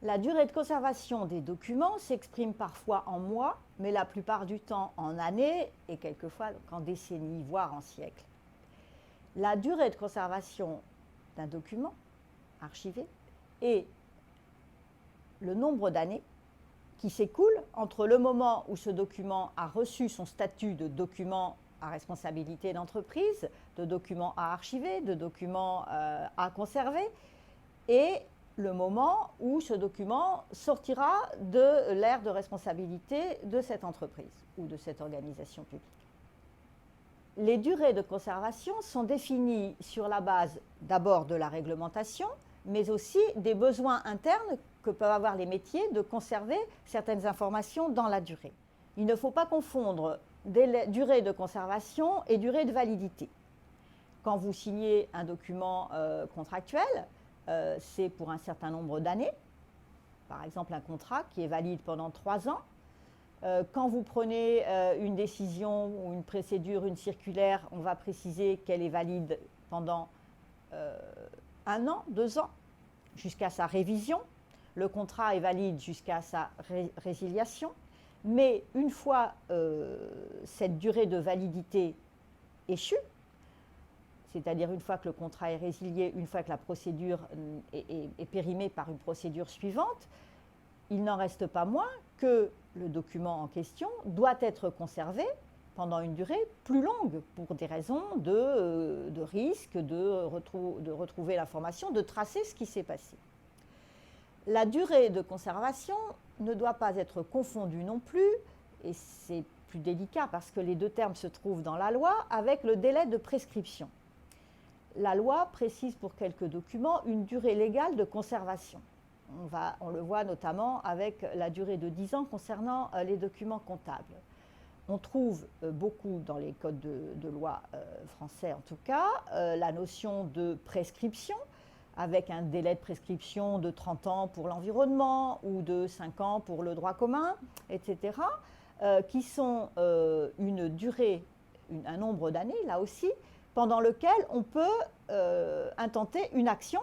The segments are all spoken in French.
La durée de conservation des documents s'exprime parfois en mois, mais la plupart du temps en années et quelquefois en décennies, voire en siècles. La durée de conservation d'un document archivé est le nombre d'années qui s'écoulent entre le moment où ce document a reçu son statut de document à responsabilité d'entreprise, de document à archiver, de document à conserver, et le moment où ce document sortira de l'ère de responsabilité de cette entreprise ou de cette organisation publique. Les durées de conservation sont définies sur la base d'abord de la réglementation, mais aussi des besoins internes que peuvent avoir les métiers de conserver certaines informations dans la durée. Il ne faut pas confondre durée de conservation et durée de validité. Quand vous signez un document contractuel, c'est pour un certain nombre d'années, par exemple un contrat qui est valide pendant 3 ans. Quand vous prenez une décision ou une procédure, une circulaire, on va préciser qu'elle est valide pendant 1 an, 2 ans, jusqu'à sa révision. Le contrat est valide jusqu'à sa résiliation. Mais une fois cette durée de validité échue, c'est-à-dire une fois que le contrat est résilié, une fois que la procédure est périmée par une procédure suivante, il n'en reste pas moins que le document en question doit être conservé pendant une durée plus longue pour des raisons de risque, de retrouver l'information, de tracer ce qui s'est passé. La durée de conservation ne doit pas être confondue non plus, et c'est plus délicat parce que les deux termes se trouvent dans la loi, avec le délai de prescription. La loi précise pour quelques documents une durée légale de conservation. On le voit notamment avec la durée de 10 ans concernant les documents comptables. On trouve beaucoup dans les codes de loi français en tout cas la notion de prescription, avec un délai de prescription de 30 ans pour l'environnement ou de 5 ans pour le droit commun, etc., qui sont une durée, un nombre d'années, là aussi, pendant lequel on peut intenter une action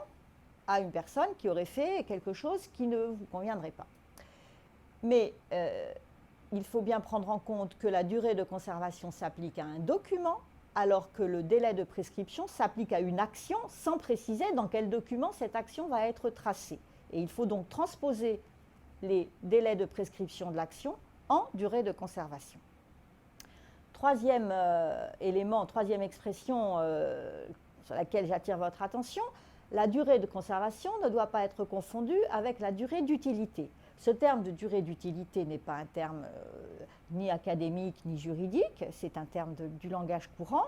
à une personne qui aurait fait quelque chose qui ne vous conviendrait pas. Mais il faut bien prendre en compte que la durée de conservation s'applique à un document, alors que le délai de prescription s'applique à une action sans préciser dans quel document cette action va être tracée. Et il faut donc transposer les délais de prescription de l'action en durée de conservation. Troisième élément, troisième expression sur laquelle j'attire votre attention, la durée de conservation ne doit pas être confondue avec la durée d'utilité. Ce terme de durée d'utilité n'est pas un terme ni académique ni juridique, c'est un terme du langage courant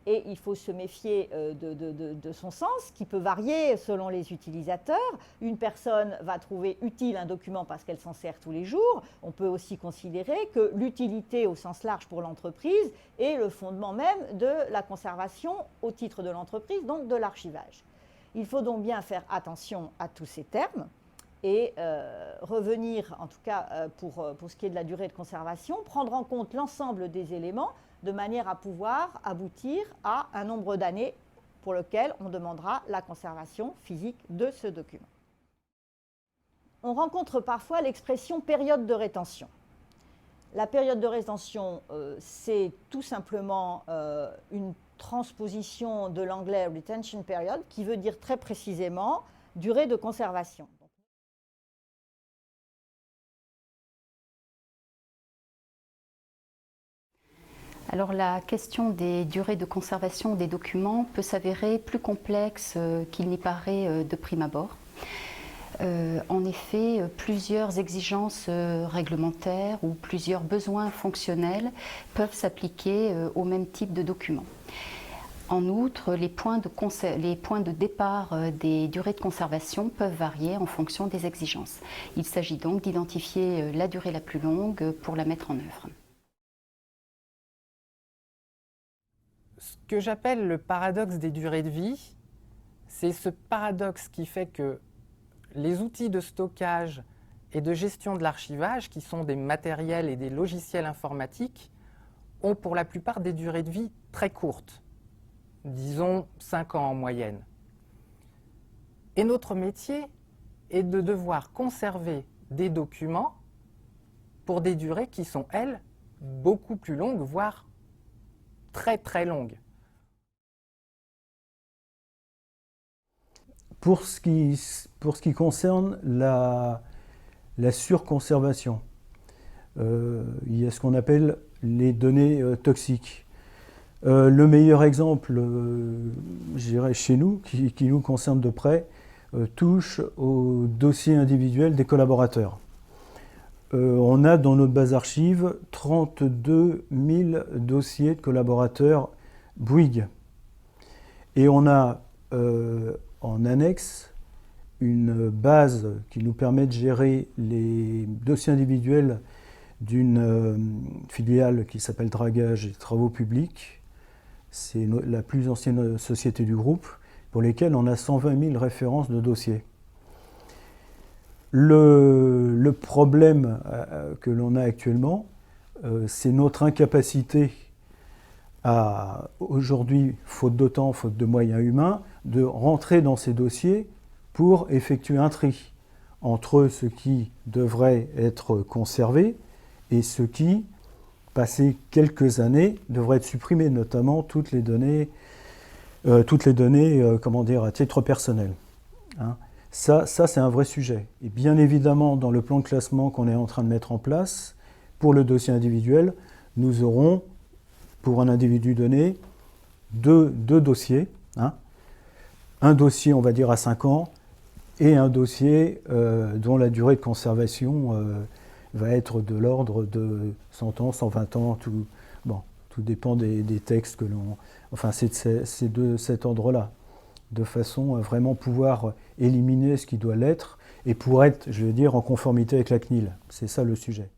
et il faut se méfier de son sens qui peut varier selon les utilisateurs. Une personne va trouver utile un document parce qu'elle s'en sert tous les jours. On peut aussi considérer que l'utilité au sens large pour l'entreprise est le fondement même de la conservation au titre de l'entreprise, donc de l'archivage. Il faut donc bien faire attention à tous ces termes et revenir, en tout cas pour ce qui est de la durée de conservation, prendre en compte l'ensemble des éléments de manière à pouvoir aboutir à un nombre d'années pour lequel on demandera la conservation physique de ce document. On rencontre parfois l'expression période de rétention. La période de rétention, c'est tout simplement une transposition de l'anglais retention period qui veut dire très précisément durée de conservation. Alors la question des durées de conservation des documents peut s'avérer plus complexe qu'il n'y paraît de prime abord. En effet, plusieurs exigences réglementaires ou plusieurs besoins fonctionnels peuvent s'appliquer au même type de documents. En outre, les points de départ des durées de conservation peuvent varier en fonction des exigences. Il s'agit donc d'identifier la durée la plus longue pour la mettre en œuvre. Ce que j'appelle le paradoxe des durées de vie, c'est ce paradoxe qui fait que les outils de stockage et de gestion de l'archivage, qui sont des matériels et des logiciels informatiques, ont pour la plupart des durées de vie très courtes, disons 5 ans en moyenne. Et notre métier et de devoir conserver des documents pour des durées qui sont, elles, beaucoup plus longues, voire très très longues. Pour ce qui concerne la surconservation, il y a ce qu'on appelle les données toxiques. Le meilleur exemple, je dirais chez nous, qui nous concerne de près, touche au dossier individuel des collaborateurs. On a dans notre base archive 32 000 dossiers de collaborateurs Bouygues. Et on a en annexe une base qui nous permet de gérer les dossiers individuels d'une filiale qui s'appelle Dragage et Travaux Publics. C'est la plus ancienne société du groupe, pour lesquelles on a 120 000 références de dossiers. Le problème que l'on a actuellement, c'est notre incapacité à, aujourd'hui, faute de temps, faute de moyens humains, de rentrer dans ces dossiers pour effectuer un tri entre ce qui devrait être conservé et ce qui, passé quelques années, devrait être supprimé, notamment toutes les données comment dire, à titre personnel. Hein. Ça c'est un vrai sujet. Et bien évidemment, dans le plan de classement qu'on est en train de mettre en place, pour le dossier individuel, nous aurons, pour un individu donné, deux dossiers. Hein. Un dossier, on va dire, à 5 ans, et un dossier dont la durée de conservation va être de l'ordre de 100 ans, 120 ans, tout dépend des textes que l'on... Enfin, c'est de cet ordre-là, de façon à vraiment pouvoir éliminer ce qui doit l'être et pour être, je veux dire, en conformité avec la CNIL. C'est ça le sujet.